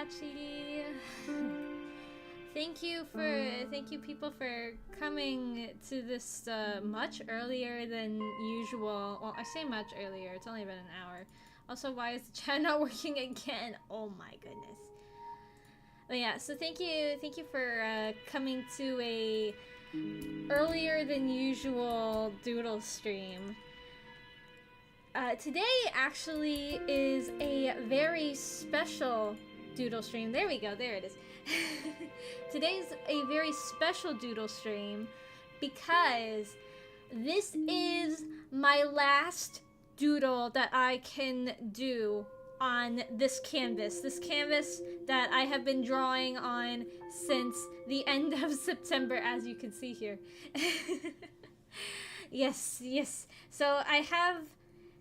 Hachi. Thank you people for coming to this much earlier than usual. Well, I say much earlier, it's only been an hour. Also, why is the chat not working again? Oh my goodness. But yeah, so thank you for coming to a earlier than usual doodle stream. Today actually is a very special doodle stream. There we go, there it is. Today's a very special doodle stream because this is my last doodle that I can do on this canvas that I have been drawing on since the end of September, as you can see here. Yes. So I have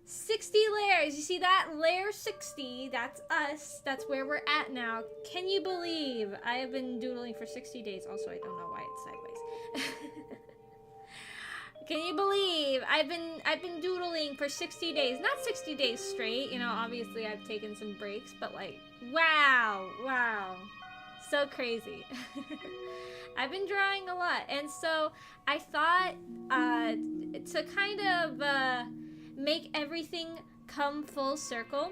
60 layers. You see that? Layer 60, that's us. That's where we're at now. Can you believe I have been doodling for 60 days? Also, I don't know why it's sideways. Can you believe I've been doodling for 60 days? Not 60 days straight, you know, obviously I've taken some breaks, but like, wow. So crazy. I've been drawing a lot, and so I thought to kind of make everything come full circle,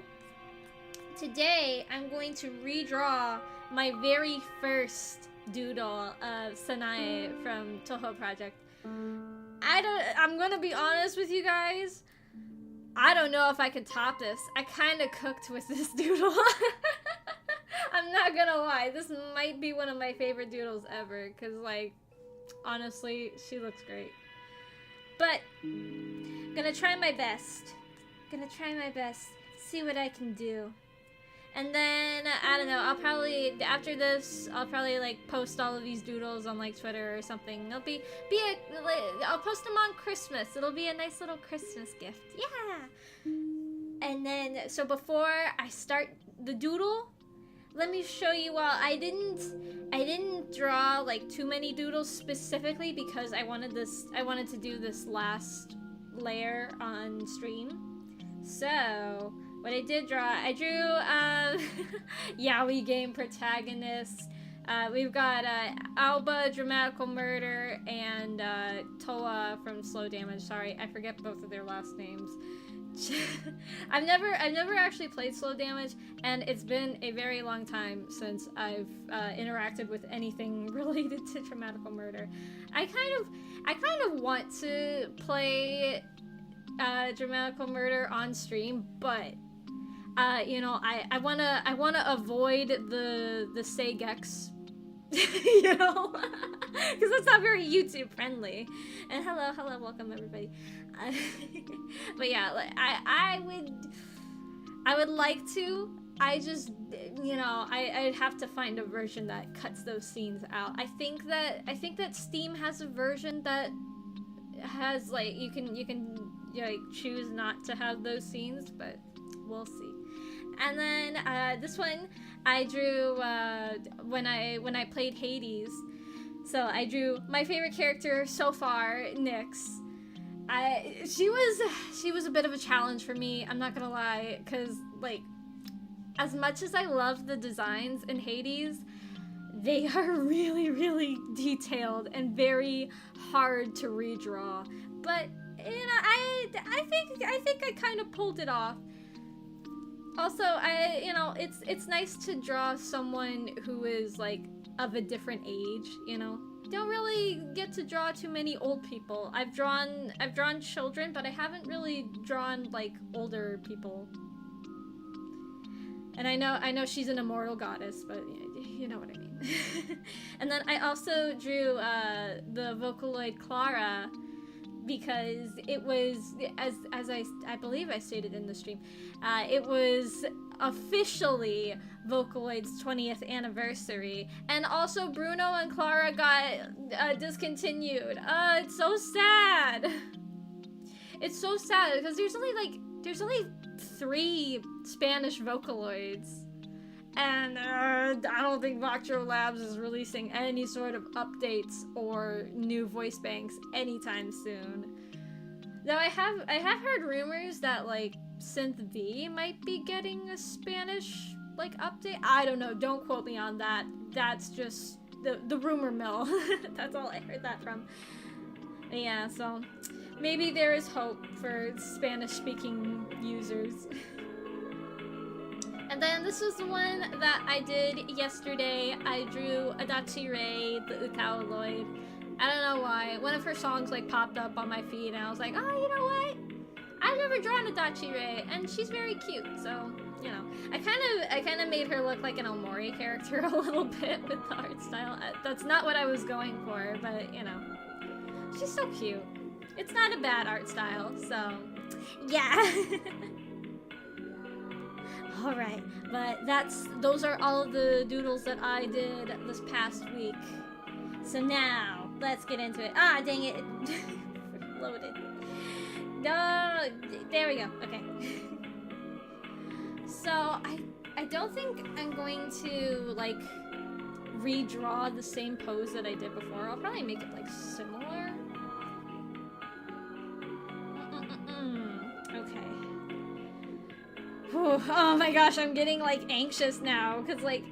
today I'm going to redraw my very first doodle of Sanae from Toho Project. I'm gonna be honest with you guys, I don't know if I could top this. I kind of cooked with this doodle. I'm not gonna lie, this might be one of my favorite doodles ever, because like, honestly, she looks great. But gonna try my best. See what I can do. And then, I don't know, I'll probably, after this, I'll probably like post all of these doodles on like Twitter or something. It'll I'll post them on Christmas. It'll be a nice little Christmas gift. Yeah! And then, so before I start the doodle, let me show you all. I didn't draw like too many doodles specifically because I wanted to do this last layer on stream. So what I did draw, I drew Yaoi game protagonists. We've got Alba, Dramatical Murder, and Toa from Slow Damage. Sorry, I forget both of their last names. I've never actually played Slow Damage, and it's been a very long time since I've interacted with anything related to Dramatical Murder. I kind of want to play Dramatical Murder on stream, but you know, I wanna avoid the Saygex, you know, because that's not very YouTube friendly. And hello, welcome everybody. But yeah, like, I would like to. I just, you know, I'd have to find a version that cuts those scenes out. I think that Steam has a version that has like you can like choose not to have those scenes, but we'll see. And then this one I drew when I played Hades. So I drew my favorite character so far, Nyx. She was a bit of a challenge for me, I'm not gonna lie, because like, as much as I love the designs in Hades, they are really detailed and very hard to redraw. But you know, I think I kind of pulled it off. Also, you know, it's nice to draw someone who is like of a different age, you know. Don't really get to draw too many old people. I've drawn children, but I haven't really drawn like older people. And I know she's an immortal goddess, but you know what I mean. And then I also drew the Vocaloid Clara, because it was, as I believe I stated in the stream, it was officially Vocaloid's 20th anniversary, and also Bruno and Clara got discontinued. It's so sad. It's so sad because there's only 3 Spanish Vocaloids, and I don't think Voctro Labs is releasing any sort of updates or new voice banks anytime soon. Though I have heard rumors that like Synth V might be getting a Spanish like update. I don't know. Don't quote me on that. That's just the rumor mill. That's all I heard that from. But yeah, so maybe there is hope for Spanish-speaking users. And then this was the one that I did yesterday. I drew Adachi Rei, the Italoid. I don't know why. One of her songs like popped up on my feed, and I was like, oh, you know what? I've never drawn Adachi Rei, and she's very cute. So, you know, I kind of made her look like an Omori character a little bit with the art style. That's not what I was going for, but you know, she's so cute. It's not a bad art style, so yeah. All right, but those are all of the doodles that I did this past week. So now let's get into it. Ah, dang it! Loaded. No, there we go. Okay. So I don't think I'm going to like redraw the same pose that I did before. I'll probably make it like similar. Okay. Whew. Oh my gosh, I'm getting like anxious now because like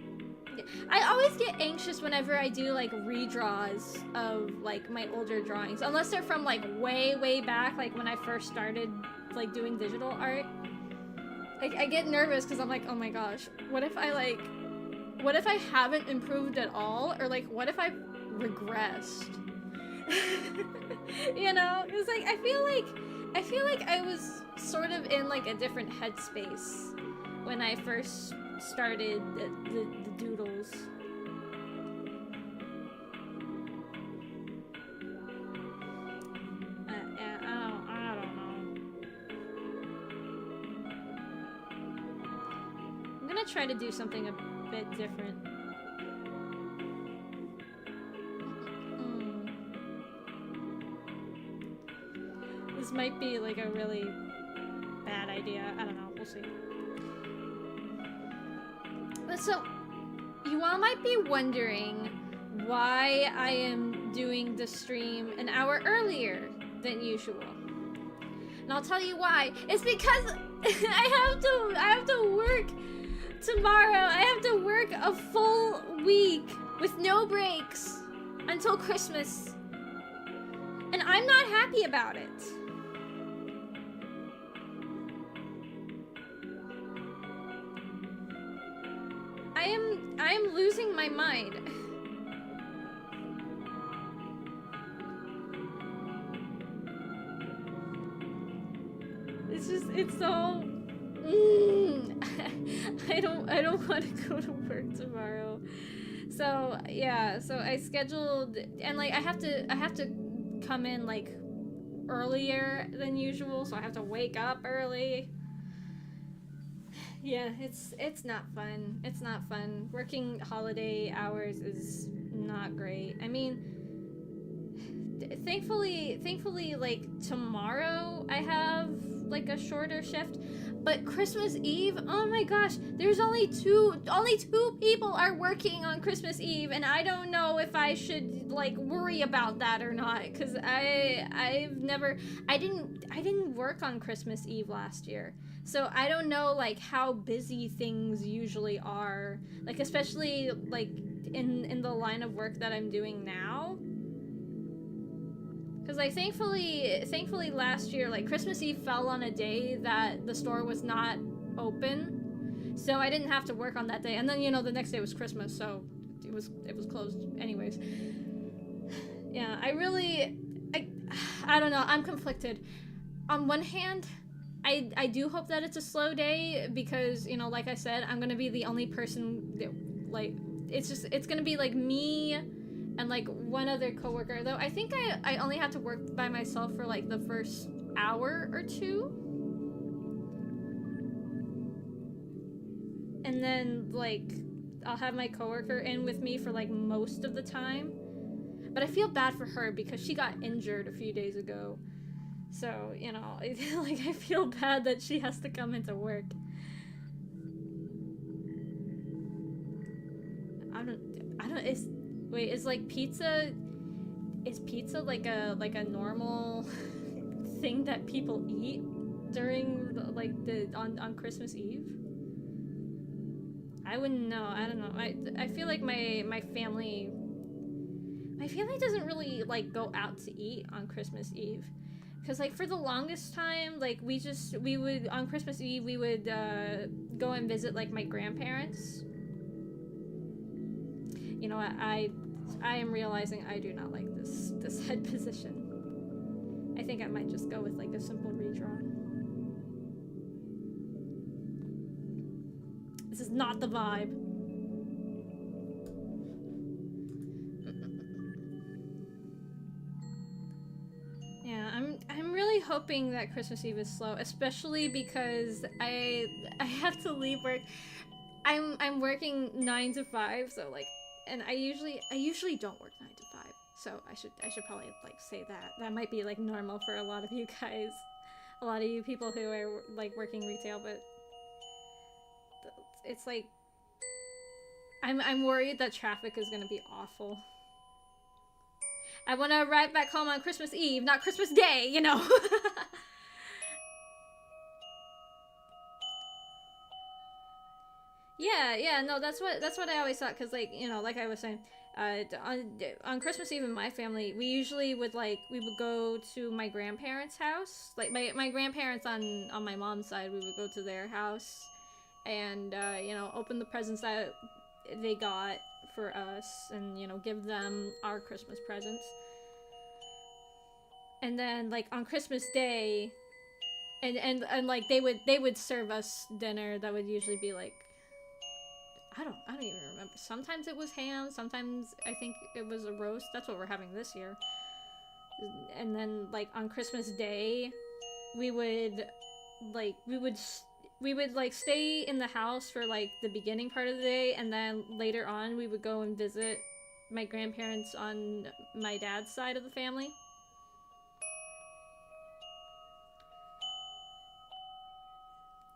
I always get anxious whenever I do like redraws of like my older drawings, unless they're from like way back, like when I first started like doing digital art. Like I get nervous because I'm like, oh my gosh, what if I haven't improved at all, or like what if I regressed? You know, it's like I feel like I was sort of in like a different headspace when I first started the doodles. I don't know. I'm gonna try to do something a bit different. This might be like a really bad idea. I don't know. We'll see. So, you all might be wondering why I am doing the stream an hour earlier than usual. And I'll tell you why. It's because I have to work tomorrow. I have to work a full week with no breaks until Christmas. And I'm not happy about it. I am losing my mind. It's so I don't want to go to work tomorrow. So yeah, so I scheduled, and like I have to come in like earlier than usual, so I have to wake up early. Yeah, it's not fun. It's not fun. Working holiday hours is not great. I mean, thankfully like tomorrow I have like a shorter shift, but Christmas Eve, oh my gosh, there's only two people are working on Christmas Eve, and I don't know if I should like worry about that or not, because I didn't work on Christmas Eve last year. So I don't know like how busy things usually are, like especially like in the line of work that I'm doing now. Cause like thankfully last year, like Christmas Eve fell on a day that the store was not open, so I didn't have to work on that day. And then, you know, the next day was Christmas, so it was closed anyways. Yeah, I don't know, I'm conflicted. On one hand, I do hope that it's a slow day, because, you know, like I said, I'm gonna be the only person that, like, it's gonna be like me and like one other coworker, though I think I only have to work by myself for like the first hour or two, and then like I'll have my coworker in with me for like most of the time. But I feel bad for her because she got injured a few days ago. So, you know, like I feel bad that she has to come into work. Is like pizza, is pizza like a normal thing that people eat during on Christmas Eve? I wouldn't know. I don't know. I feel like my family doesn't really like go out to eat on Christmas Eve. Cause like for the longest time, like we would on Christmas Eve we would go and visit like my grandparents. You know, I am realizing I do not like this head position. I think I might just go with like a simple redraw. This is not the vibe. Yeah, I'm really hoping that Christmas Eve is slow, especially because I have to leave work. I'm working 9 to 5, so like, and I usually don't work 9 to 5, so I should probably like say that. That might be like normal for a lot of you guys, a lot of you people who are like working retail, but it's like I'm worried that traffic is gonna be awful. I want to arrive back home on Christmas Eve, not Christmas Day, you know. Yeah, no, that's what I always thought, cause like, you know, like I was saying, on Christmas Eve in my family, we usually would go to my grandparents' house, like my grandparents on my mom's side, we would go to their house, and you know, open the presents that they got for us, and you know, give them our Christmas presents. And then like on Christmas Day, and like they would serve us dinner that would usually be like, I don't even remember. Sometimes it was ham, sometimes I think it was a roast. That's what we're having this year. And then like on Christmas Day, we would stay in the house for like the beginning part of the day, and then later on we would go and visit my grandparents on my dad's side of the family.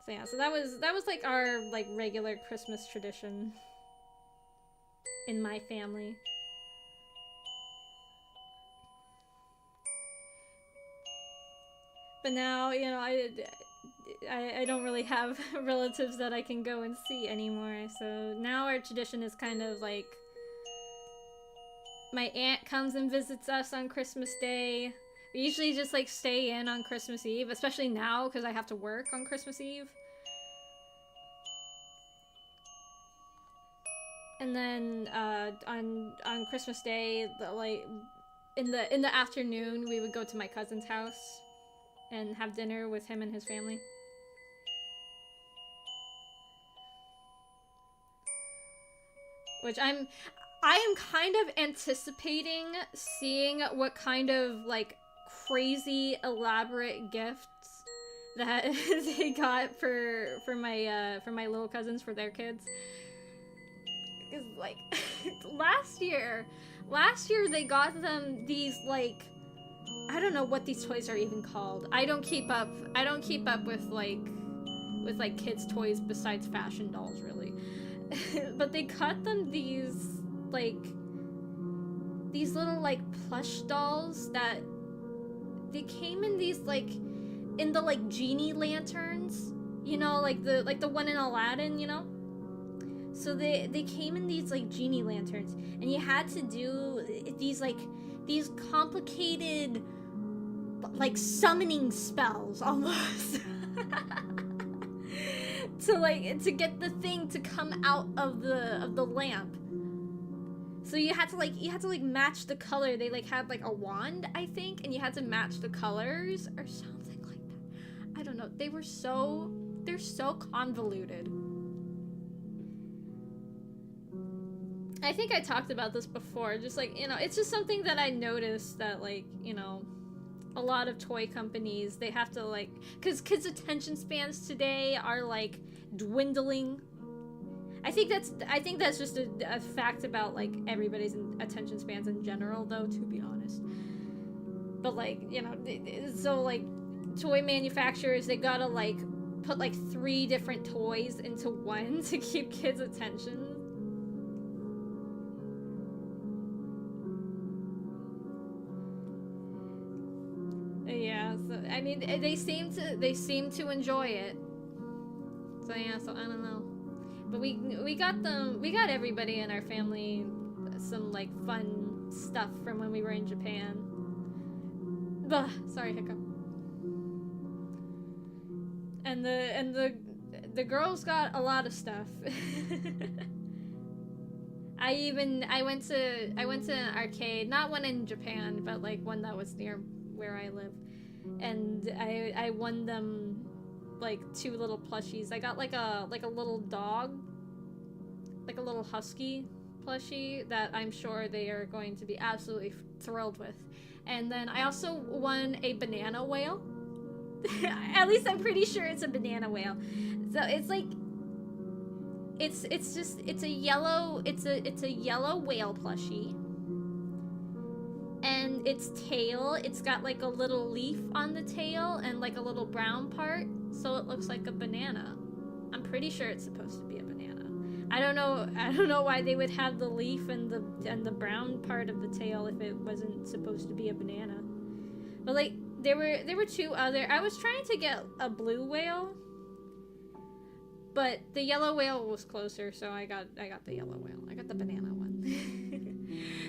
So yeah, so that was like our like regular Christmas tradition in my family. But now, you know, I don't really have relatives that I can go and see anymore. So now our tradition is kind of like my aunt comes and visits us on Christmas Day. We usually just like stay in on Christmas Eve, especially now because I have to work on Christmas Eve. And then on Christmas Day, in the afternoon, we would go to my cousin's house and have dinner with him and his family. Which I am kind of anticipating seeing what kind of like crazy elaborate gifts that they got for my little cousins for their kids. Because like last year they got them these like, I don't know what these toys are even called. I don't keep up with like kids' toys besides fashion dolls, really. But they got them these little like plush dolls that they came in these like in the like genie lanterns, you know, like the one in Aladdin, you know. So they came in these like genie lanterns, and you had to do these complicated like summoning spells almost to get the thing to come out of the lamp. So you had to match the color. They like had like a wand, I think, and you had to match the colors or something like that. I don't know. They're so convoluted. I think I talked about this before, just like, you know, it's just something that I noticed that, like, you know, a lot of toy companies, they have to, like, because kids' attention spans today are, like, dwindling. I think that's just a fact about, like, everybody's attention spans in general, though, to be honest. But, like, you know, so, like, toy manufacturers, they gotta, like, put, like, 3 different toys into one to keep kids' attention. Yeah, so I mean, they seem to enjoy it. So yeah, so I don't know. But we got them. We got everybody in our family some like fun stuff from when we were in Japan. Ugh, sorry, hiccup. And the girls got a lot of stuff. I went to an arcade, not one in Japan, but like one that was near where I live, and I won them like 2 little plushies. I got like a little dog, like a little husky plushie that I'm sure they are going to be absolutely thrilled with. And then I also won a banana whale. At least I'm pretty sure it's a banana whale. So it's like it's a yellow whale plushie. And its tail, it's got like a little leaf on the tail and like a little brown part, so it looks like a banana. I'm pretty sure it's supposed to be a banana. I don't know why they would have the leaf and the brown part of the tail if it wasn't supposed to be a banana. But like there were 2 other. I was trying to get a blue whale, but the yellow whale was closer, so I got the yellow whale. I got the banana one.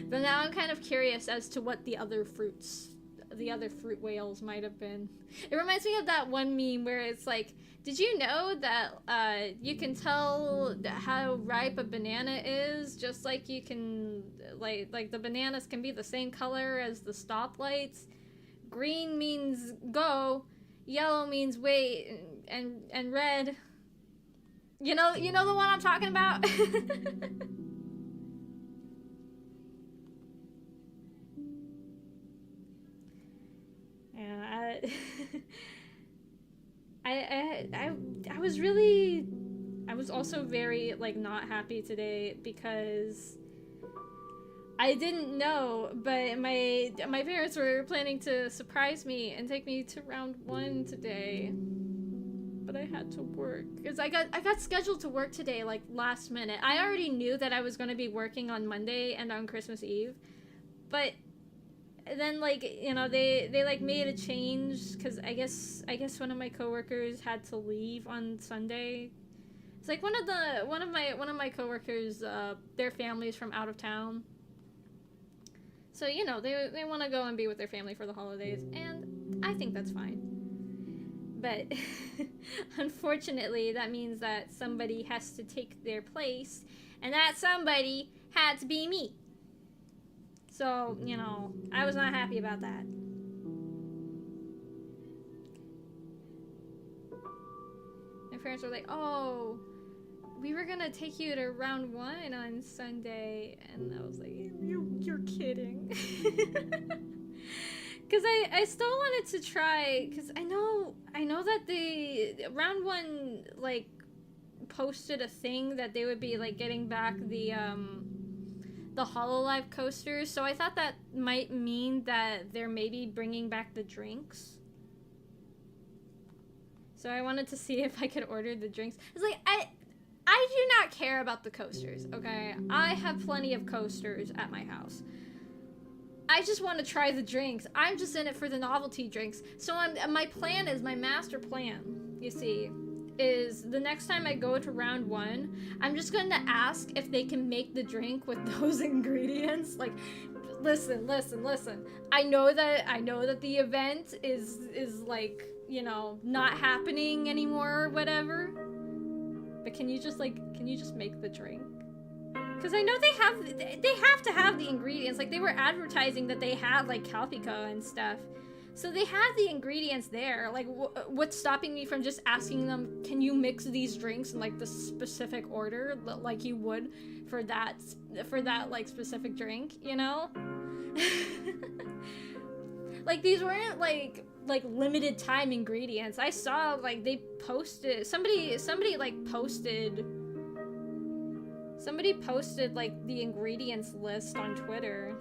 But now I'm kind of curious as to what the other fruit whales might have been. It reminds me of that one meme where it's like, did you know that you can tell how ripe a banana is, just like you can, like the bananas can be the same color as the stoplights. Green means go, yellow means wait, and red. You know the one I'm talking about? Yeah, I was also very like not happy today because I didn't know, but my parents were planning to surprise me and take me to round 1 today. But I had to work because I got scheduled to work today like last minute. I already knew that I was going to be working on Monday and on Christmas Eve, but then like they like made a change because I guess one of my coworkers had to leave on Sunday. It's like one of my coworkers, their family's from out of town, so they want to go and be with their family for the holidays, and I think that's fine. But unfortunately, that means that somebody has to take their place, and that somebody had to be me. So, I was not happy about that. My parents were like, oh, we were gonna take you to round 1 on Sunday. And I was like, you're kidding. Because I still wanted to try, because I know that the round 1, like, posted a thing that they would be, like, getting back the HoloLive coasters, so I thought that might mean that they're maybe bringing back the drinks. So I wanted to see if I could order the drinks. It's like, I do not care about the coasters, okay? I have plenty of coasters at my house. I just want to try the drinks. I'm just in it for the novelty drinks. So my master plan, you see, is the next time I go to round 1, I'm just going to ask if they can make the drink with those ingredients. Like, listen. I know that the event is like, not happening anymore or whatever. But can you just make the drink? Because I know they have to have the ingredients. Like, they were advertising that they had, like, Calpico and stuff. So they have the ingredients there. Like, what's stopping me from just asking them, can you mix these drinks in, like, the specific order, like you would for that like, specific drink, Like, these weren't, like limited time ingredients. I saw, like, they posted, somebody posted, like, the ingredients list on Twitter.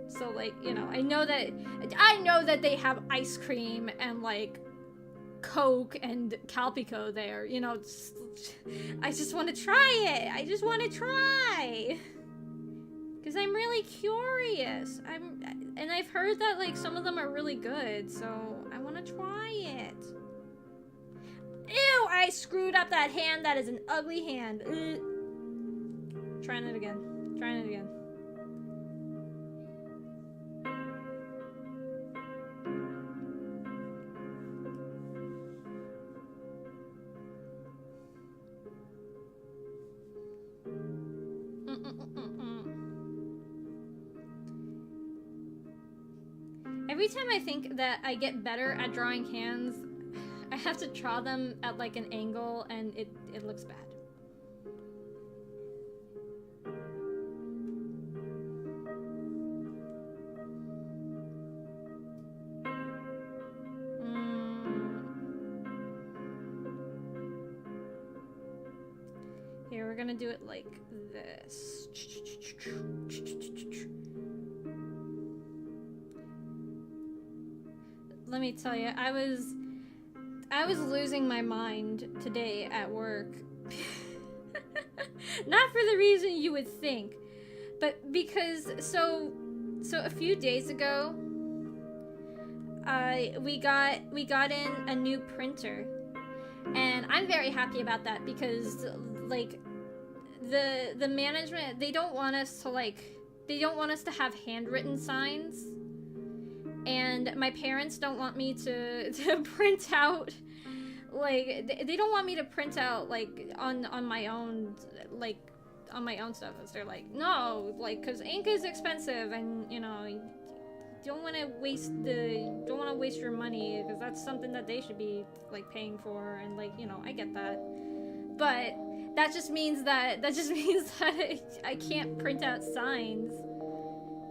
So, like, I know that they have ice cream and, like, Coke and Calpico there, I just want to try it. I just want to try. Because I'm really curious. And I've heard that, like, some of them are really good, so I want to try it. Ew, I screwed up that hand. That is an ugly hand. Trying it again. Trying it again. Every time I think that I get better at drawing hands, I have to draw them at like an angle and it looks bad. Here, we're gonna do it like this. Let me tell you, I was losing my mind today at work. Not for the reason you would think, but because so a few days ago, we got in a new printer, and I'm very happy about that because like the management, they don't want us to have handwritten signs. And my parents don't want me to print out, like, they don't want me to print out, like, on my own, like, on my own stuff. They're like, no, like, because ink is expensive, and, you know, you don't want to waste your money, because that's something that they should be, like, paying for, and, like, you know, I get that. But that just means that I can't print out signs,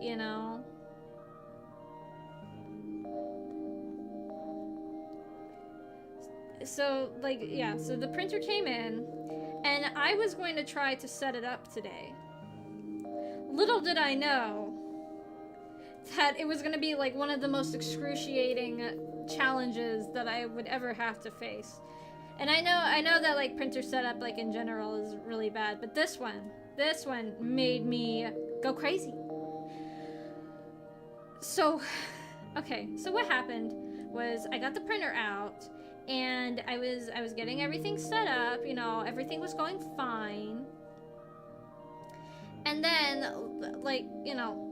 you know? So, like, yeah, so the printer came in, and I was going to try to set it up today. Little did I know that it was going to be, like, one of the most excruciating challenges that I would ever have to face. And I know that, like, printer setup, like, in general is really bad, but this one made me go crazy. So, okay, so what happened was I got the printer out, and I was getting everything set up, you know, everything was going fine. And then, like, you know,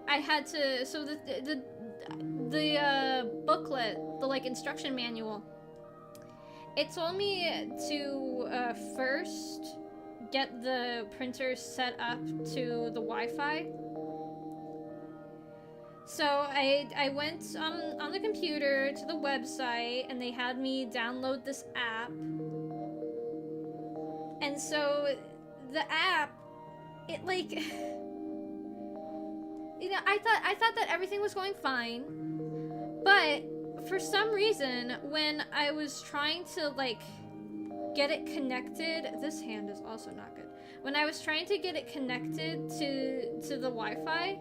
I had to, so the booklet, the, like, instruction manual, it told me to first get the printer set up to the Wi-Fi. So I went on the computer to the website, and they had me download this app. And so the app, it, like, you know, I thought that everything was going fine, but for some reason, when I was trying to, like, get it connected, this hand is also not good. When I was trying to get it connected to the Wi-Fi,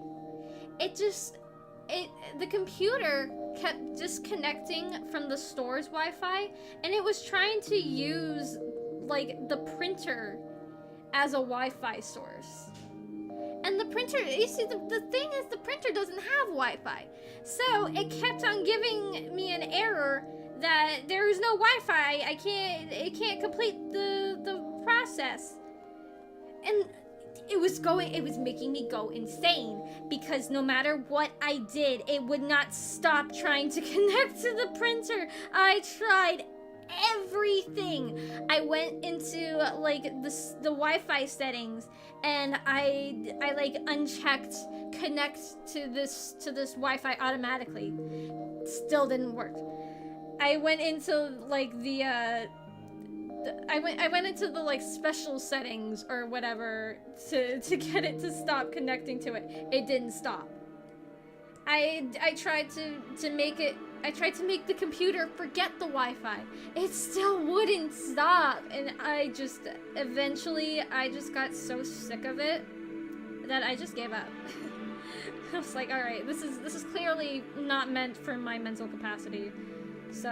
the computer kept disconnecting from the store's Wi-Fi, and it was trying to use, like, the printer as a Wi-Fi source. And the printer, you see, the thing is, the printer doesn't have Wi-Fi. So it kept on giving me an error that there is no Wi-Fi. It can't complete the process. And it was making me go insane, because no matter what I did, it would not stop trying to connect to the printer. I tried everything. I went into, like, the Wi-Fi settings, and I like unchecked connect to this Wi-Fi automatically. Still didn't work. I went into, like, I went into the, like, special settings or whatever to get it to stop connecting to it. It didn't stop. I tried to make the computer forget the Wi-Fi. It still wouldn't stop, and eventually I just got so sick of it that I just gave up. I was like, all right, this is clearly not meant for my mental capacity. So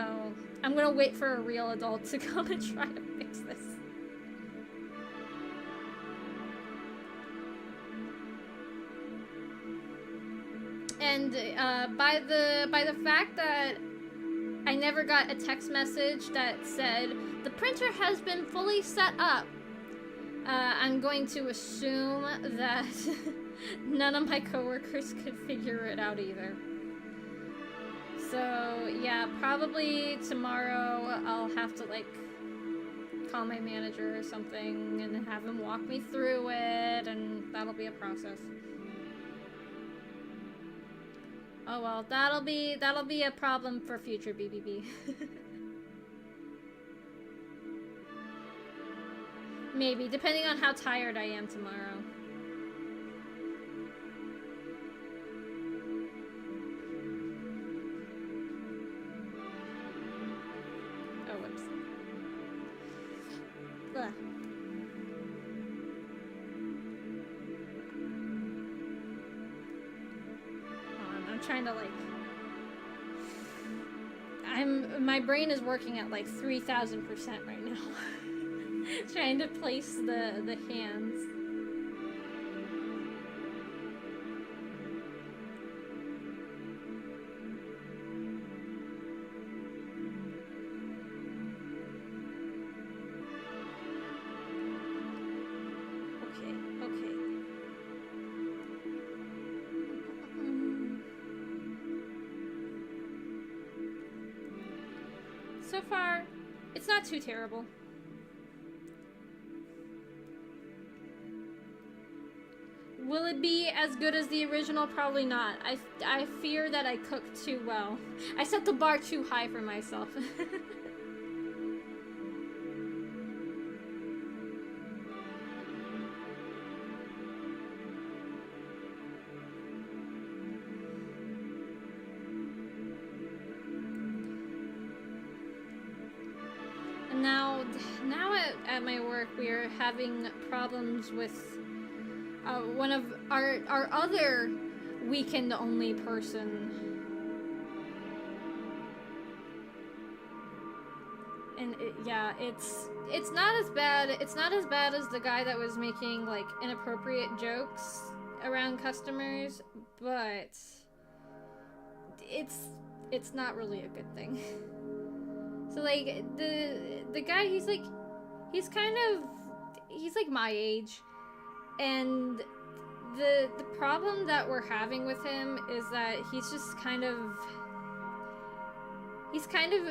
I'm gonna wait for a real adult to come and try to fix this. And by the fact that I never got a text message that said the printer has been fully set up, I'm going to assume that none of my coworkers could figure it out either. So yeah, probably tomorrow I'll have to like call my manager or something and have him walk me through it, and that'll be a process. Oh well, that'll be a problem for future BBB. Maybe, depending on how tired I am tomorrow. Oh, whoops. Ugh. I'm trying to like... My brain is working at like 3,000% right now. Trying to place the hands. Okay. So far, it's not too terrible. Will it be as good as the original? Probably not. I fear that I cooked too well. I set the bar too high for myself. And now at my work, we are having problems with one of our other weekend-only person. And yeah, it's not as bad. It's not as bad as the guy that was making like inappropriate jokes around customers, but it's not really a good thing. So like the guy, he's like my age. And the problem that we're having with him is that he's kind of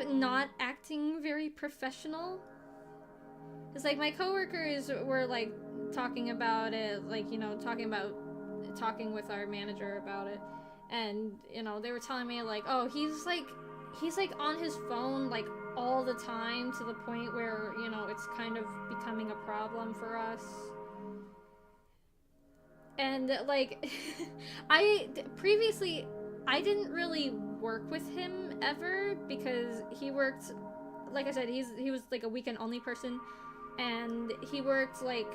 not acting very professional. It's like my coworkers were like talking about it, like, you know, talking with our manager about it, and you know, they were telling me like, oh, he's like on his phone like all the time, to the point where, you know, it's kind of becoming a problem for us. And like previously I didn't really work with him ever, because he worked, like I said, he was like a weekend only person, and he worked like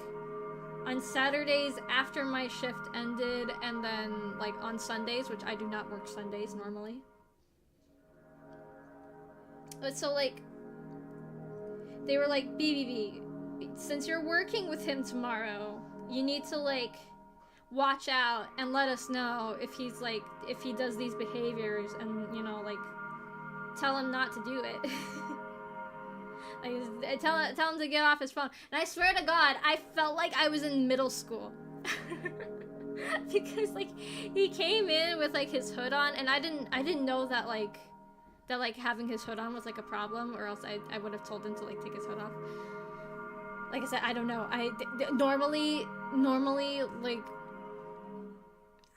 on Saturdays after my shift ended, and then like on Sundays, which I do not work Sundays normally. But so like they were like, BBB, since you're working with him tomorrow, you need to like watch out and let us know if he's like, if he does these behaviors, and, you know, like tell him not to do it. Like, tell him to get off his phone. And I swear to God, I felt like I was in middle school. Because like he came in with like his hood on, and I didn't know that like having his hood on was like a problem, or else I would have told him to like take his hood off. Like I said, I don't know. Normally like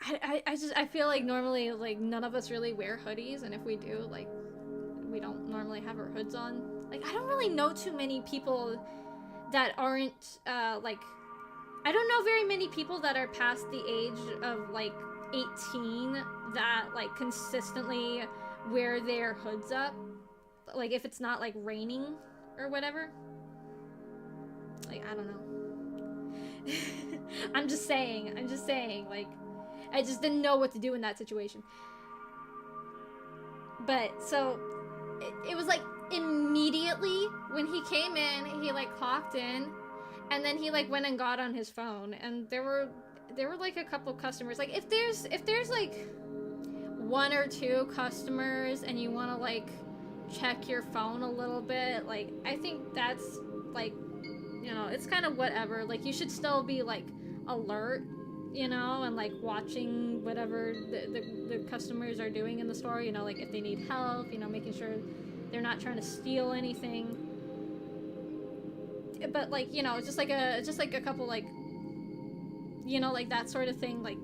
I feel like normally like none of us really wear hoodies, and if we do, like we don't normally have our hoods on. Like I don't really know too many people that aren't like, I don't know very many people that are past the age of like 18 that like consistently wear their hoods up, like if it's not like raining or whatever. Like I don't know. I'm just saying, like I just didn't know what to do in that situation. But so it was like immediately when he came in, he like clocked in, and then he like went and got on his phone, and there were like a couple customers. Like if there's like one or two customers and you want to like check your phone a little bit, like I think that's like you know, it's kind of whatever. Like, you should still be, like, alert, you know, and, like, watching whatever the customers are doing in the store, you know, like, if they need help, you know, making sure they're not trying to steal anything. But, like, you know, just like a couple, like, you know, like, that sort of thing, like,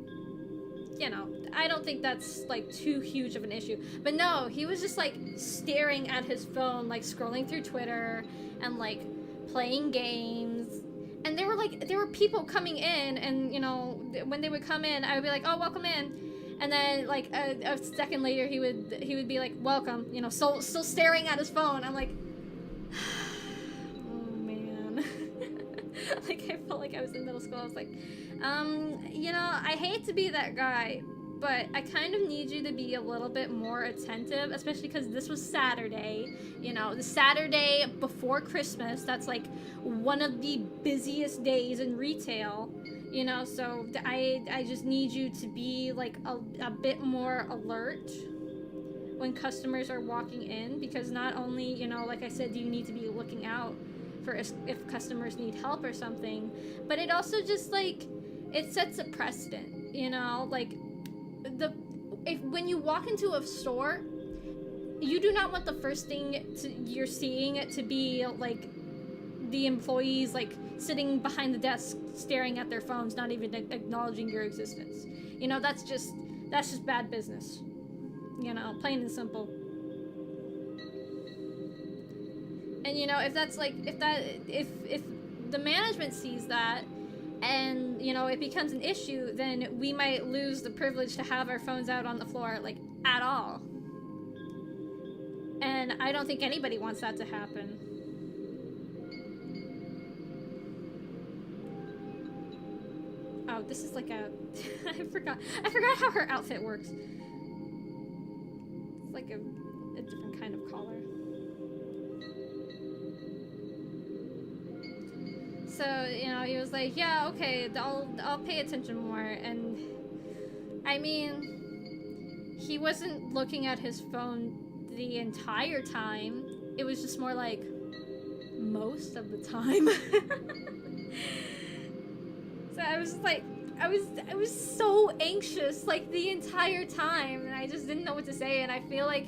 you know, I don't think that's, like, too huge of an issue. But no, he was just, like, staring at his phone, like, scrolling through Twitter and, like, playing games. And there were people coming in, and, you know, when they would come in, I would be like, oh, welcome in. And then, like, a second later, he would be like, welcome, you know, still staring at his phone. I'm like, oh, man. Like, I felt like I was in middle school. I was like, you know, I hate to be that guy, but I kind of need you to be a little bit more attentive, especially because this was Saturday, you know, the Saturday before Christmas. That's, like, one of the busiest days in retail, you know, so I just need you to be, like, a bit more alert when customers are walking in, because not only, you know, like I said, do you need to be looking out for if customers need help or something, but it also just, like, it sets a precedent, you know, like, when you walk into a store, you do not want the first thing you're seeing to be, like, the employees, like, sitting behind the desk staring at their phones, not even acknowledging your existence. You know, that's just bad business, you know, plain and simple. And, you know, if that's, like, if the management sees that, and, you know, it becomes an issue, then we might lose the privilege to have our phones out on the floor, like, at all. And I don't think anybody wants that to happen. Oh, this is like a... I forgot how her outfit works. It's like a different kind of collar. So, you know, he was like, yeah, okay, I'll pay attention more. And, I mean, he wasn't looking at his phone the entire time. It was just more like most of the time. So I was like, I was so anxious, like, the entire time, and I just didn't know what to say. And I feel like,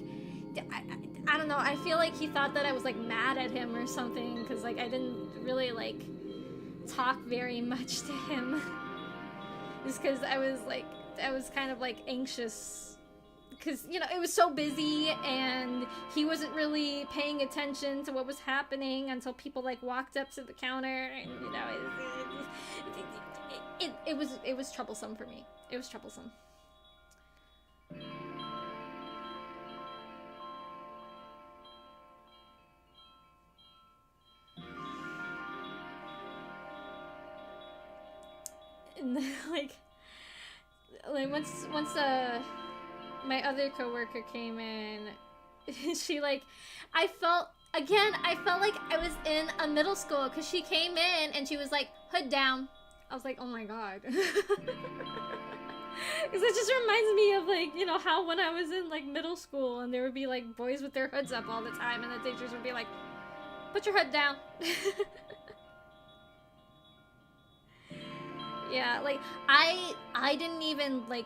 I don't know, I feel like he thought that I was, like, mad at him or something, because, like, I didn't really, like, talk very much to him. Just because I was kind of, like, anxious, because, you know, it was so busy, and he wasn't really paying attention to what was happening until people, like, walked up to the counter, and, you know, it was troublesome for me. It was troublesome. And like once my other coworker came in, she, like, I felt like I was in a middle school, because she came in and she was like, hood down. I was like, oh my god. Because it just reminds me of, like, you know, how when I was in, like, middle school, and there would be, like, boys with their hoods up all the time, and the teachers would be like, put your hood down. Yeah, like, I didn't even, like,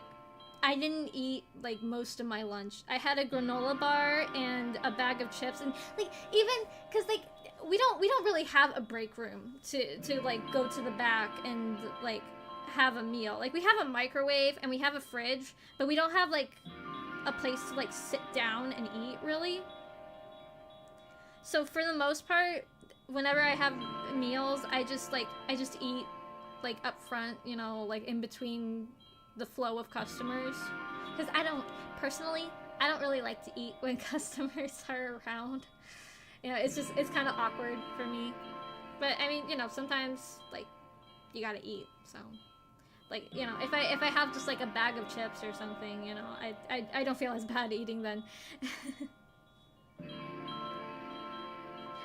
I didn't eat, like, most of my lunch. I had a granola bar and a bag of chips, and, like, even, because, like, we don't really have a break room to like, go to the back and, like, have a meal. Like, we have a microwave and we have a fridge, but we don't have, like, a place to, like, sit down and eat, really. So for the most part, whenever I have meals, I just eat, like, up front, you know, like, in between the flow of customers. Because I don't really like to eat when customers are around. You know, it's kind of awkward for me. But, I mean, you know, sometimes, like, you gotta eat, so. Like, you know, if I have just, like, a bag of chips or something, you know, I don't feel as bad eating then.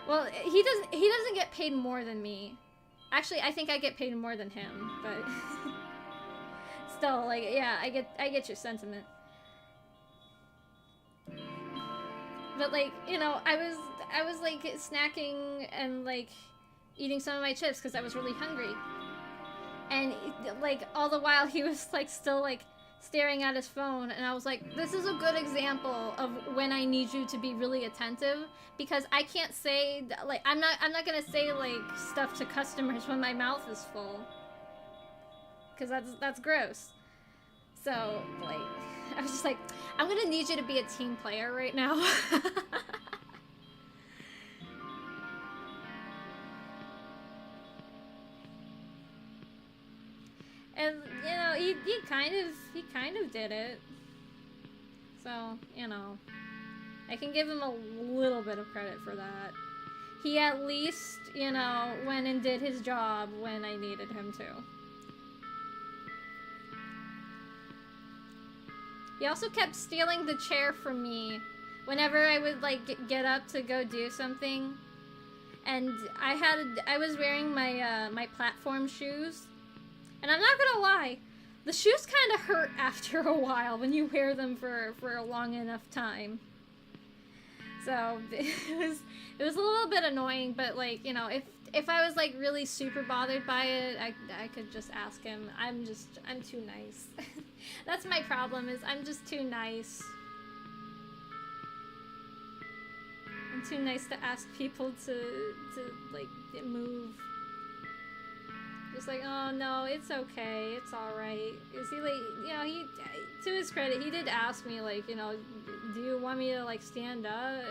Well, he doesn't get paid more than me. Actually, I think I get paid more than him, but still, like, yeah, I get your sentiment. But, like, you know, I was like snacking and, like, eating some of my chips because I was really hungry. And like all the while he was like still like staring at his phone, and I was like, this is a good example of when I need you to be really attentive, because I can't say like I'm not gonna say like stuff to customers when my mouth is full, because that's gross. So like I was just like, I'm gonna need you to be a team player right now. And you know, he kind of did it. So, you know, I can give him a little bit of credit for that. He at least, you know, went and did his job when I needed him to. He also kept stealing the chair from me whenever I would like get up to go do something. And I was wearing my my platform shoes. And I'm not gonna lie, the shoes kind of hurt after a while when you wear them for a long enough time. So it was a little bit annoying, but like, you know, if I was like really super bothered by it, I could just ask him. I'm too nice. That's my problem, is I'm just too nice. I'm too nice to ask people to like move. Just like, oh no, it's okay, it's alright. Is he like, you know, he, to his credit, he did ask me like, you know, do you want me to like stand up?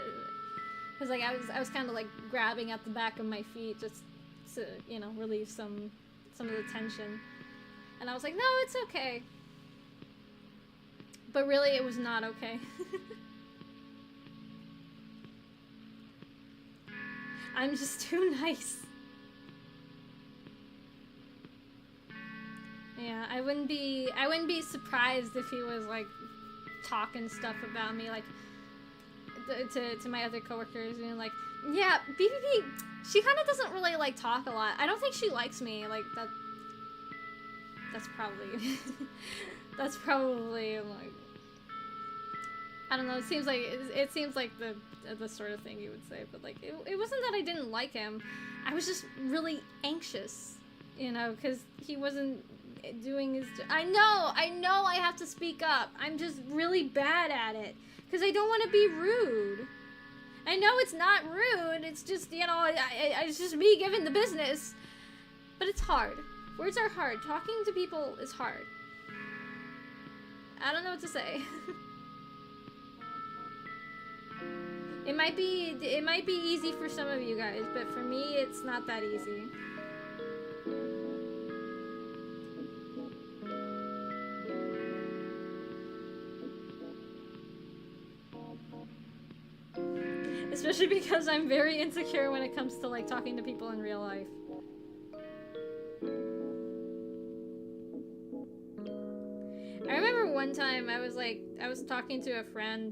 Because like I was kind of like grabbing at the back of my feet just to, you know, relieve some of the tension. And I was like, no, it's okay. But really, it was not okay. I'm just too nice. Yeah, I wouldn't be surprised if he was like talking stuff about me, like to my other coworkers, and like, yeah, BBB, she kind of doesn't really like talk a lot. I don't think she likes me. Like that's probably that's probably like, I don't know. It seems like the sort of thing you would say, but like it wasn't that I didn't like him. I was just really anxious, you know, because he wasn't doing his I know I have to speak up. I'm just really bad at it because I don't want to be rude. I know it's not rude, it's just, you know, it's just me giving the business, but it's hard. Words are hard. Talking to people is hard. I don't know what to say. It might be easy for some of you guys, but for me it's not that easy. Especially because I'm very insecure when it comes to like talking to people in real life. I remember one time I was talking to a friend,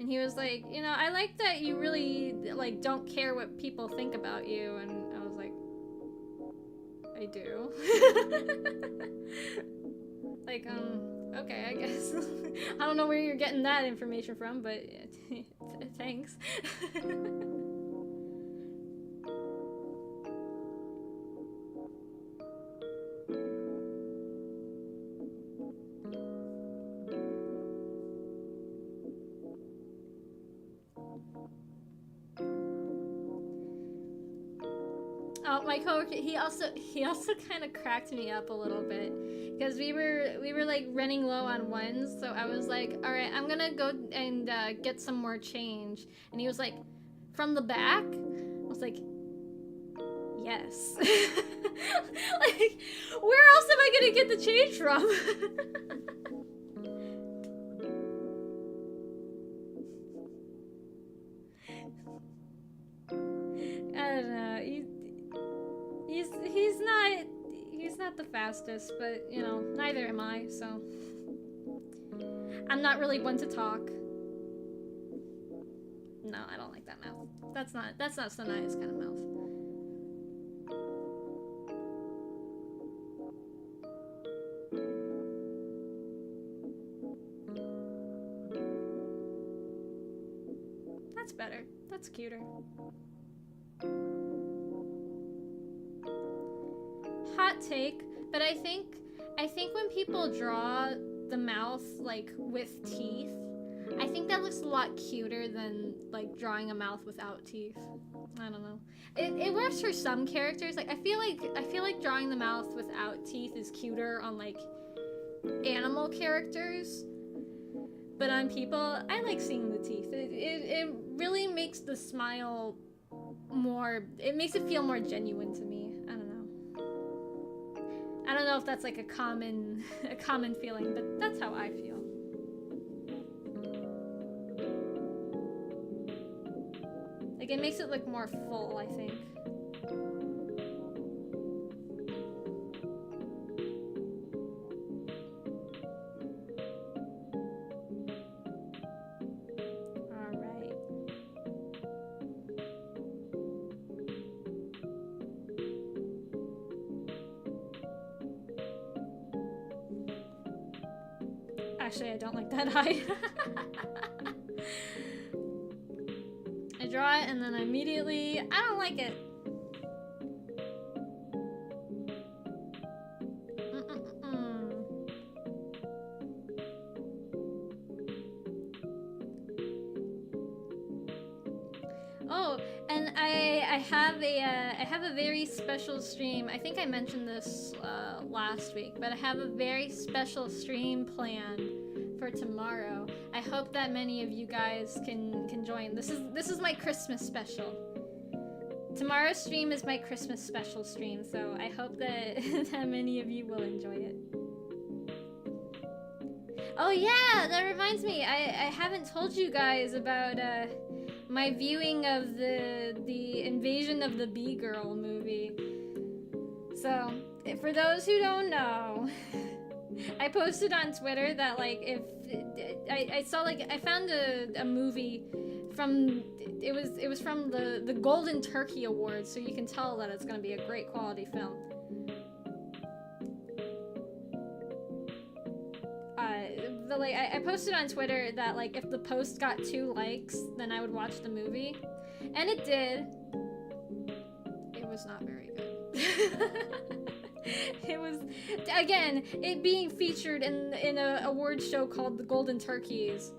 and he was like, you know, I like that you really like don't care what people think about you, and I was like, I do. Like, okay, I guess. I don't know where you're getting that information from, but thanks. Oh, my coworker, he also kind of cracked me up a little bit, because we were like running low on ones, so I was like, all right, I'm gonna go and get some more change, and he was like, from the back? I was like, yes. Like, where else am I gonna get the change from? I don't know. He's not the fastest, but you know, neither am I, so I'm not really one to talk. No, I don't like that mouth. That's not so nice kind of mouth. That's better. That's cuter. take, but I think when people draw the mouth like with teeth, I think that looks a lot cuter than like drawing a mouth without teeth. I don't know. It works for some characters. Like I feel like drawing the mouth without teeth is cuter on like animal characters. But on people, I like seeing the teeth. It really makes the smile more, it makes it feel more genuine to me. I don't know. I don't know if that's like a common feeling, but that's how I feel. Like it makes it look more full, I think. Actually, I don't like that eye. I draw it and then immediately, I don't like it. Oh, and I have a very special stream. I think I mentioned this last week, but I have a very special stream planned for tomorrow. I hope that many of you guys can join. This is my Christmas special. Tomorrow's stream is my Christmas special stream, so I hope that that many of you will enjoy it. Oh yeah, that reminds me. I haven't told you guys about my viewing of the Invasion of the Bee Girl movie. So, for those who don't know, I posted on Twitter that like if I saw like I found a movie from it was from the Golden Turkey Awards, so you can tell that it's gonna be a great quality film. But like I posted on Twitter that like if the post got 2 likes, then I would watch the movie, and it did. It was not very good. It was, again, it being featured in a award show called the Golden Turkeys.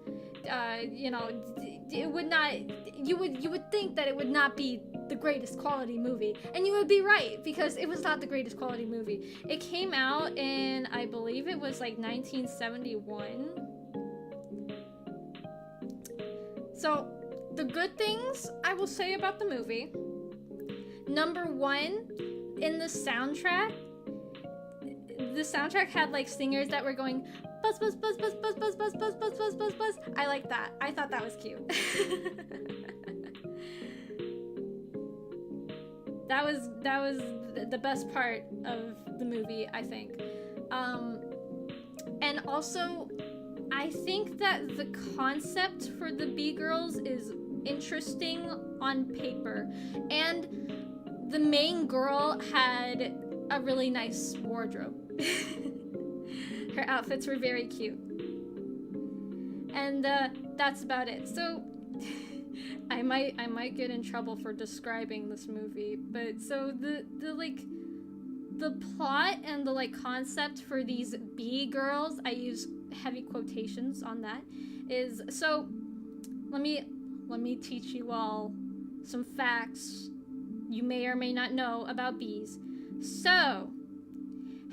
You know, it would not. You would think that it would not be the greatest quality movie, and you would be right because it was not the greatest quality movie. It came out in, I believe it was like 1971. So, the good things I will say about the movie. Number 1, in the soundtrack had like singers that were going buzz buzz buzz buzz buzz buzz buzz buzz buzz buzz buzz buzz. I like that. I thought that was cute. That was the best part of the movie, I think. And also, I think that the concept for the Bee Girls is interesting on paper, and the main girl had a really nice wardrobe. Her outfits were very cute. And that's about it. So I might get in trouble for describing this movie, but so the plot and the like concept for these bee girls, I use heavy quotations on that, is so let me teach you all some facts you may or may not know about bees. So,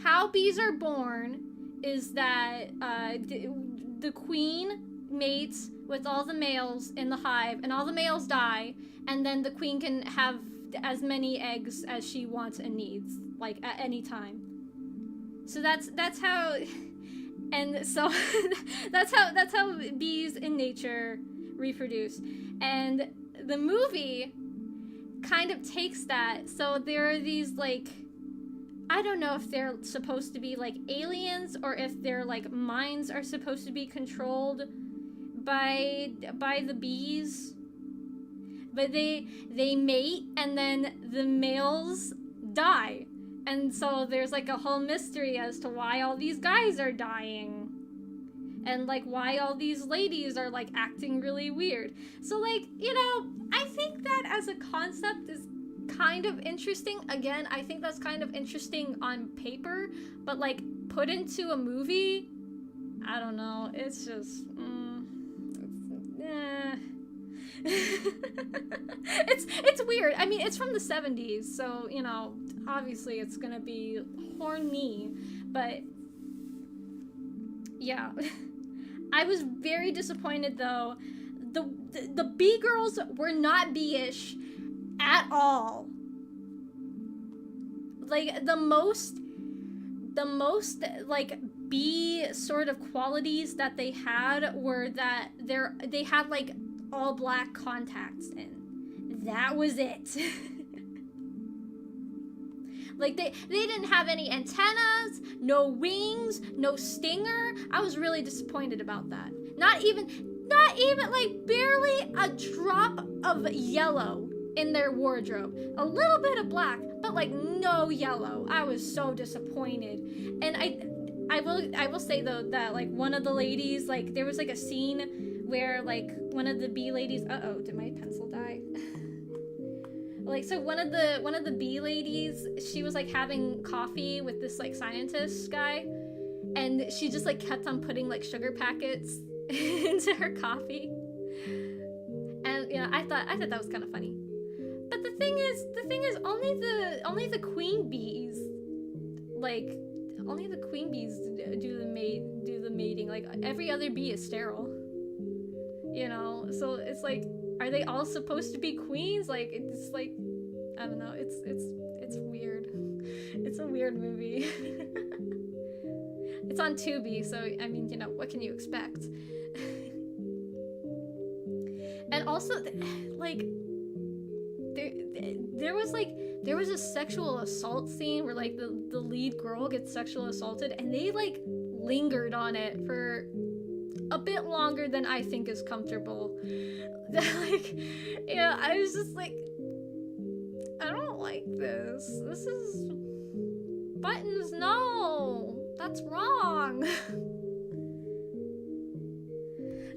how bees are born is that the queen mates with all the males in the hive, and all the males die, and then the queen can have as many eggs as she wants and needs, like at any time. So that's how, and so that's how bees in nature reproduce. And the movie kind of takes that. So there are these like, I don't know if they're supposed to be like aliens or if their like minds are supposed to be controlled by the bees, but they mate and then the males die, and so there's like a whole mystery as to why all these guys are dying and like why all these ladies are like acting really weird. So like, you know, I think that as a concept is kind of interesting. Again, I think that's kind of interesting on paper, but like put into a movie, I don't know. It's just, it's weird. I mean, it's from the 70s, so you know, obviously it's gonna be horny, but yeah. I was very disappointed though. The B girls were not B-ish at all. Like the most like B sort of qualities that they had were that they had like all black contacts in. That was it. Like they didn't have any antennas, no wings, no stinger. I was really disappointed about that. Not even like barely a drop of yellow in their wardrobe. A little bit of black, but like no yellow. I was so disappointed. And I will say though that like one of the ladies, like there was like a scene where like one of the B ladies, uh-oh, did my pencil die? Like, so one of the B ladies, she was like having coffee with this like scientist guy, and she just like kept on putting like sugar packets into her coffee. And you know, I thought that was kind of funny. But the thing is only the queen bees, like only the queen bees do the mating. Like every other bee is sterile. You know, so it's like, are they all supposed to be queens? Like, it's like, I don't know. It's weird. It's a weird movie. It's on Tubi, so I mean, you know, what can you expect? And also, like, there was a sexual assault scene where like the lead girl gets sexual assaulted, and they like lingered on it for a bit longer than I think is comfortable. Like, yeah, I was just like, I don't like this. This is buttons. No, that's wrong.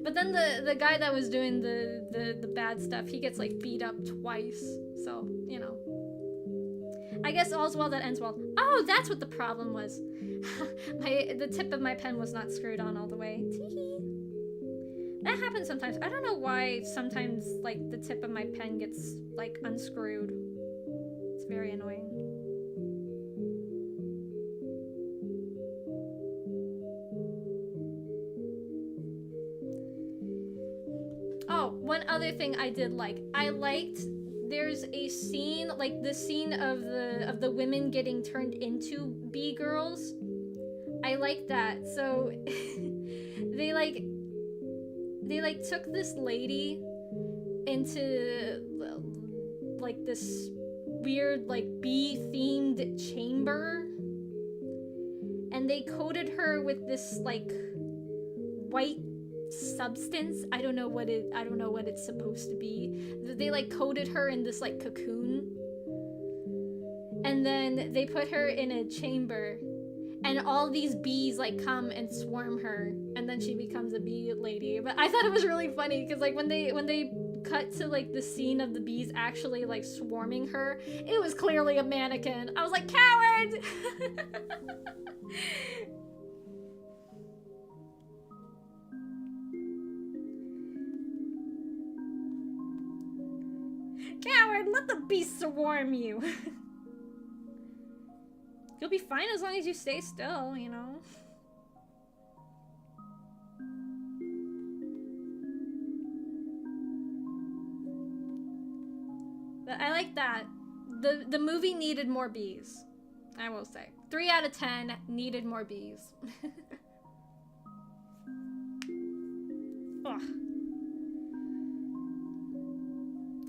But then the guy that was doing the bad stuff, he gets like beat up twice. So, you know, I guess all's well that ends well. Oh, that's what the problem was. The tip of my pen was not screwed on all the way. Tee-hee. That happens sometimes. I don't know why sometimes like the tip of my pen gets like unscrewed. It's very annoying. Oh, one other thing I did like. I liked there's a scene, like the scene of the women getting turned into bee girls. I like that. So they took this lady into like this weird like bee themed chamber, and they coated her with this like white substance. I don't know what it's supposed to be. They like coated her in this like cocoon, and then they put her in a chamber, and all these bees like come and swarm her, and then she becomes a bee lady. But I thought it was really funny because like when they cut to like the scene of the bees actually like swarming her, it was clearly a mannequin. I was like, coward. Coward, let the beast swarm you. You'll be fine as long as you stay still, you know? But I like that. The movie needed more bees, I will say. 3 out of 10 needed more bees. Ugh.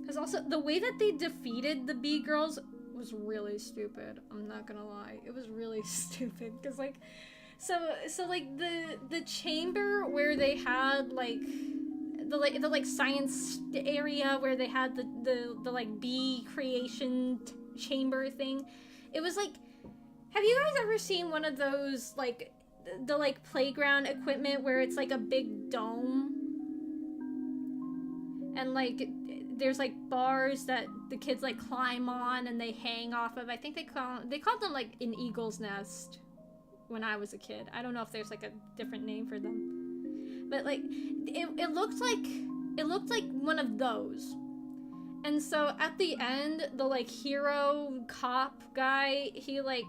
Because also, the way that they defeated the bee girls was really stupid. I'm not gonna lie. It was really stupid. Because, like, so like, the chamber where they had, like, the science area where they had the like, bee creation chamber thing, it was, like, have you guys ever seen one of those, like, the like, playground equipment where it's, like, a big dome? And, like, there's like bars that the kids like climb on and they hang off of. I think they called them like an eagle's nest when I was a kid. I don't know if there's like a different name for them, but like it looked like one of those. And so at the end, the like hero cop guy, he like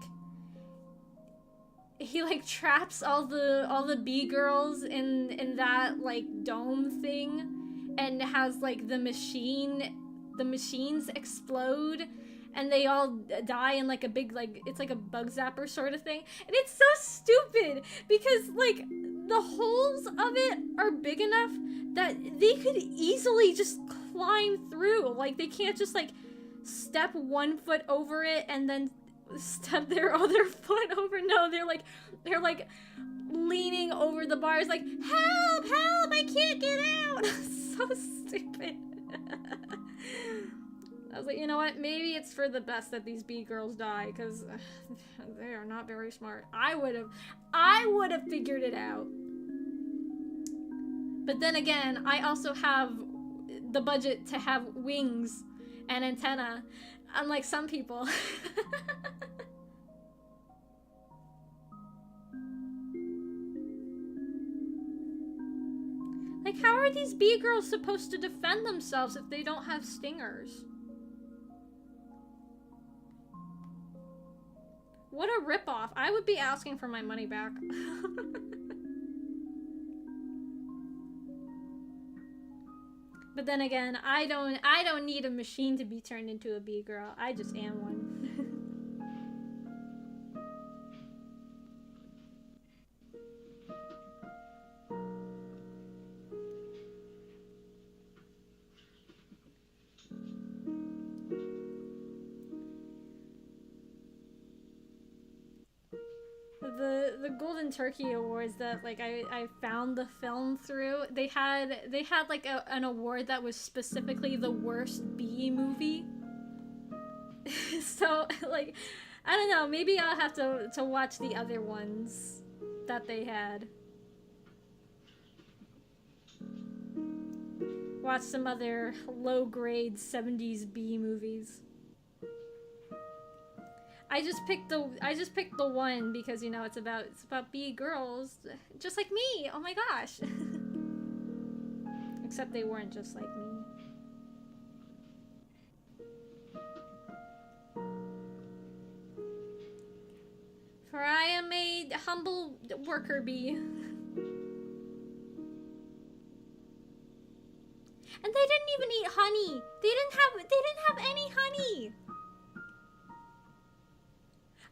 traps all the bee girls in that like dome thing, and has like the machines explode and they all die in like a big, like, it's like a bug zapper sort of thing. And it's so stupid because like the holes of it are big enough that they could easily just climb through. Like they can't just like step one foot over it and then step their other foot over. No, they're like leaning over the bars like, help, I can't get out. So stupid. I was like, you know what, maybe it's for the best that these bee girls die, because they are not very smart. I would have figured it out. But then again, I also have the budget to have wings and antenna, unlike some people. Like, how are these bee girls supposed to defend themselves if they don't have stingers? What a ripoff. I would be asking for my money back. But then again, I don't need a machine to be turned into a bee girl. I just am one. The Golden Turkey Awards that like I found the film through, they had like an award that was specifically the worst bee movie. So like, I don't know, maybe I'll have to watch the other ones that they had. Watch some other low-grade 70s bee movies. I just picked the one because, you know, it's about bee girls just like me. Oh my gosh. Except they weren't just like me. For I am a humble worker bee. And they didn't even eat honey. They didn't have any honey.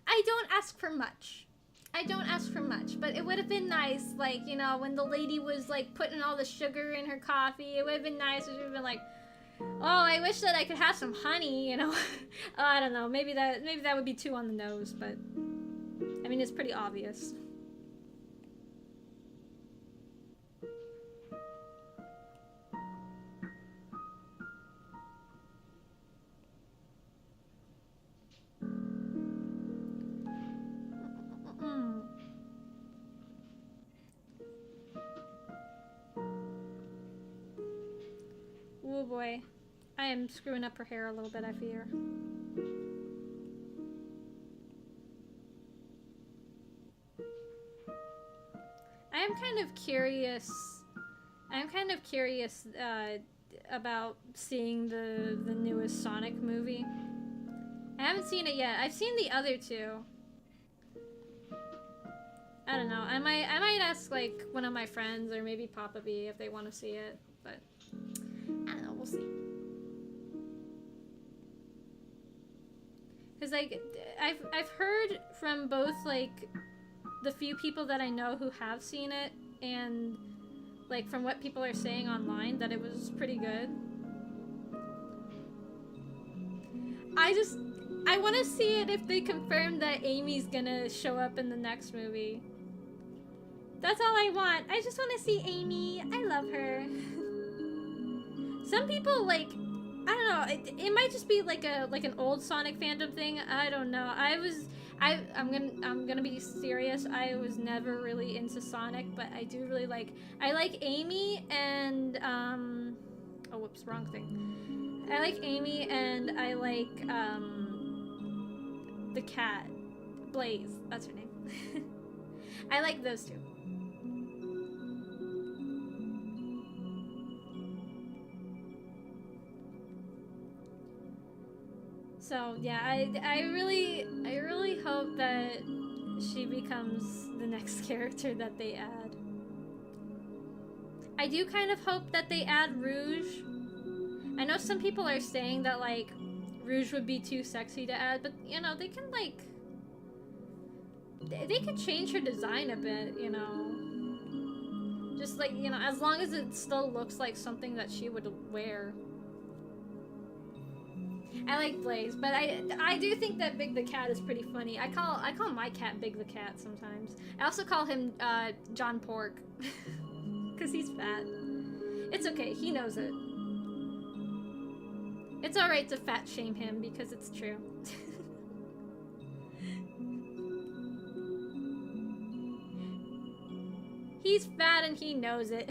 I don't ask for much. But it would have been nice, like, you know, when the lady was like putting all the sugar in her coffee, it would have been nice if she would have been like, oh, I wish that I could have some honey, you know. I don't know, maybe that would be too on the nose, but I mean, it's pretty obvious. Oh boy. I am screwing up her hair a little bit, I fear. I am kind of curious about seeing the newest Sonic movie. I haven't seen it yet. I've seen the other two. I don't know. I might ask like one of my friends or maybe Papa B if they want to see it, but I don't know, we'll see. Cause like I've heard from both like the few people that I know who have seen it and like from what people are saying online that it was pretty good. I want to see it if they confirm that Amy's gonna show up in the next movie. That's all I want. I just want to see Amy. I love her. Some people like, I don't know. It might just be like an old Sonic fandom thing. I don't know. I'm gonna be serious. I was never really into Sonic, but I do really like. I like Amy and Oh, whoops, wrong thing. I like Amy, and I like, the cat. Blaze, that's her name. I like those two. So yeah, I really hope that she becomes the next character that they add. I do kind of hope that they add Rouge. I know some people are saying that like Rouge would be too sexy to add, but you know, they can like they could change her design a bit, you know. Just like, you know, as long as it still looks like something that she would wear. I like Blaze, but I do think that Big the Cat is pretty funny. I call my cat Big the Cat sometimes. I also call him John Pork because he's fat. It's okay, he knows it. It's alright to fat shame him because it's true. He's fat and he knows it.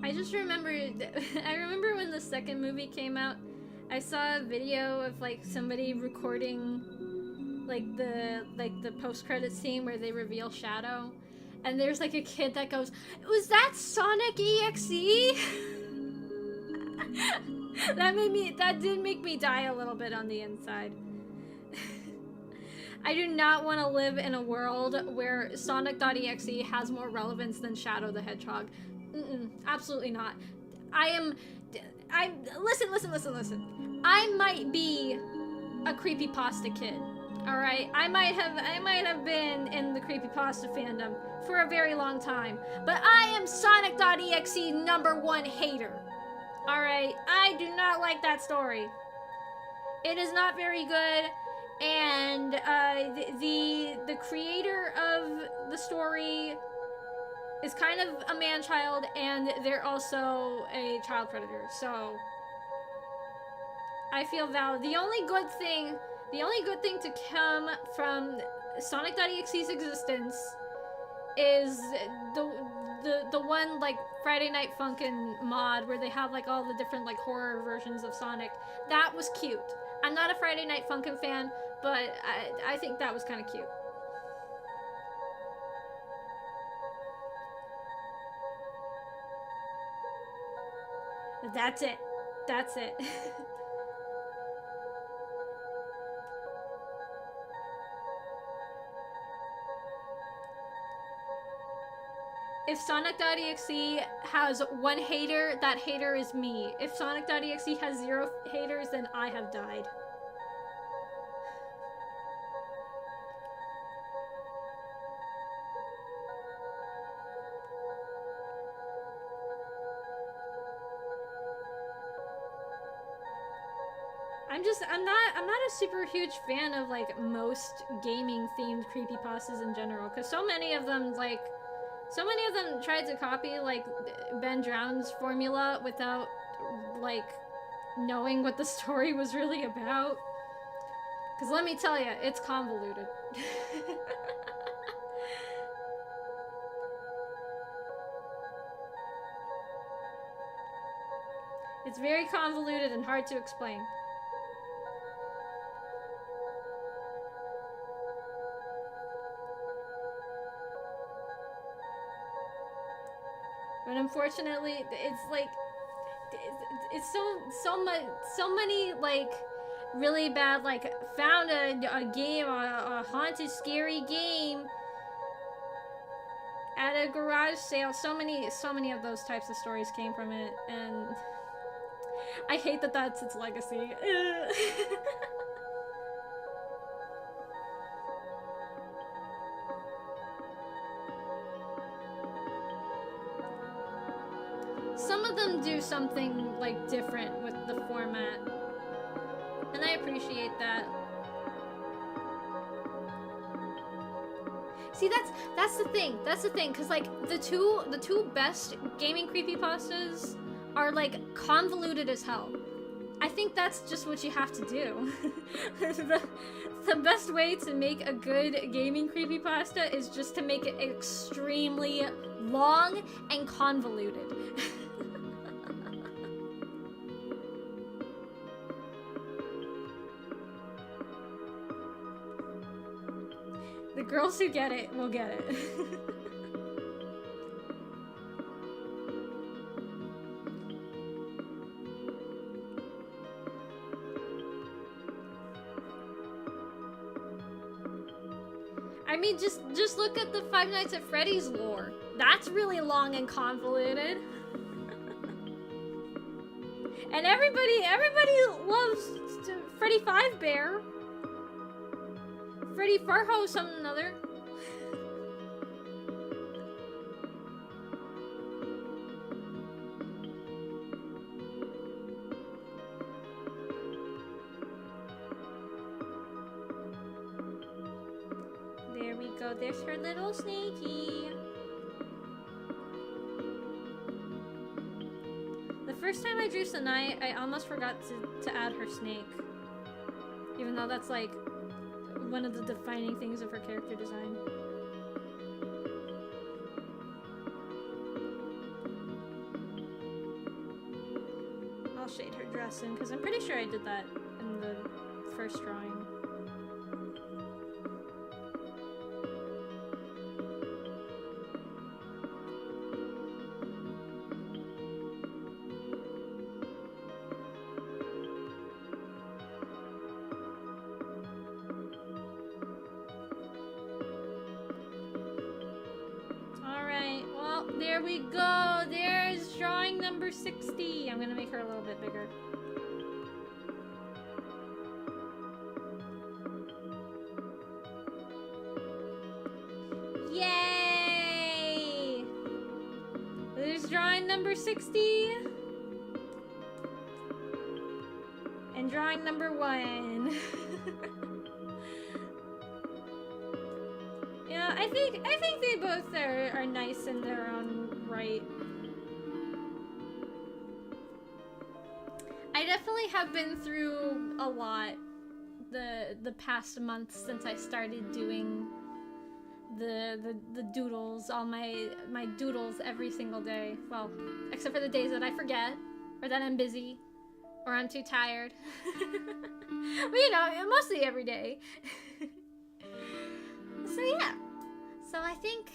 I just remembered, I remember when the second movie came out, I saw a video of like somebody recording like the post-credits scene where they reveal Shadow, and there's like a kid that goes, "Was that Sonic EXE?" That did make me die a little bit on the inside. I do not want to live in a world where Sonic.exe has more relevance than Shadow the Hedgehog. Absolutely not. Listen. I might be a creepypasta kid. Alright? I might have been in the creepypasta fandom for a very long time. But I am Sonic.exe #1 hater. Alright? I do not like that story. It is not very good, and the creator of the story is kind of a man-child, and they're also a child predator, so I feel valid. The only good thing to come from Sonic.exe's existence is the one like Friday Night Funkin' mod where they have like all the different like horror versions of Sonic. That was cute. I'm not a Friday Night Funkin' fan, but I think that was kind of cute. That's it. That's it. If Sonic.exe has one hater, that hater is me. If Sonic.exe has 0 haters, then I have died. I'm not a super huge fan of like most gaming themed creepypastas in general, because so many of them tried to copy like Ben Drown's formula without like knowing what the story was really about. Because let me tell you, it's convoluted. It's very convoluted and hard to explain. But unfortunately, it's like it's so many like really bad, like found a game, a haunted scary game at a garage sale. So many of those types of stories came from it, and I hate that that's its legacy. Some of them do something like different with the format, and I appreciate that. See, that's the thing. That's the thing, because like the two best gaming creepypastas are like convoluted as hell. I think that's just what you have to do. The best way to make a good gaming creepypasta is just to make it extremely long and convoluted. The girls who get it will get it. I mean, just look at the Five Nights at Freddy's lore. That's really long and convoluted. And everybody loves Freddy Fazbear. Freddy Farho, something another. There we go. There's her little snaky. The first time I drew Sanai, I almost forgot to add her snake. Even though that's like one of the defining things of her character design. I'll shade her dress in, because I'm pretty sure I did that in the first drawing. There we go. There's drawing number 60. I'm gonna make her a little bit bigger. Yay! There's drawing number 60. And drawing number 1. Yeah, I think they both are nice in their own right. I definitely have been through a lot the past month since I started doing the doodles, all my doodles every single day. Well, except for the days that I forget, or that I'm busy, or I'm too tired. But you know, mostly every day. So yeah, so I think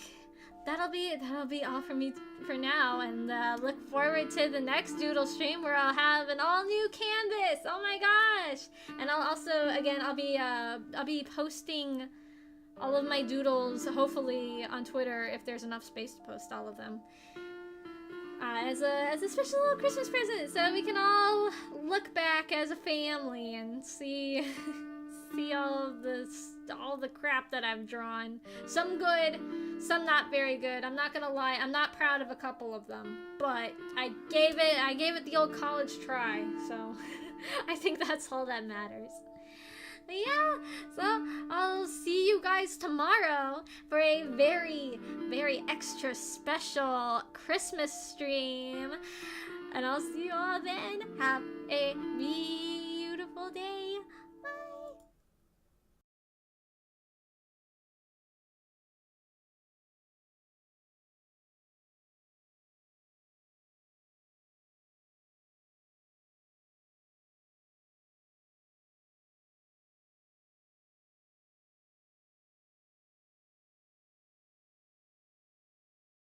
that'll be all from me for now, and look forward to the next doodle stream where I'll have an all new canvas. Oh my gosh! And I'll also, again, I'll be posting all of my doodles, hopefully on Twitter if there's enough space to post all of them, as a special little Christmas present, so we can all look back as a family and see all the crap that I've drawn. Some good, some not very good. I'm not gonna lie, I'm not proud of a couple of them, but I gave it the old college try, so I think that's all that matters. But yeah, so I'll see you guys tomorrow for a very, very extra special Christmas stream, and I'll see you all then. Have a beautiful day.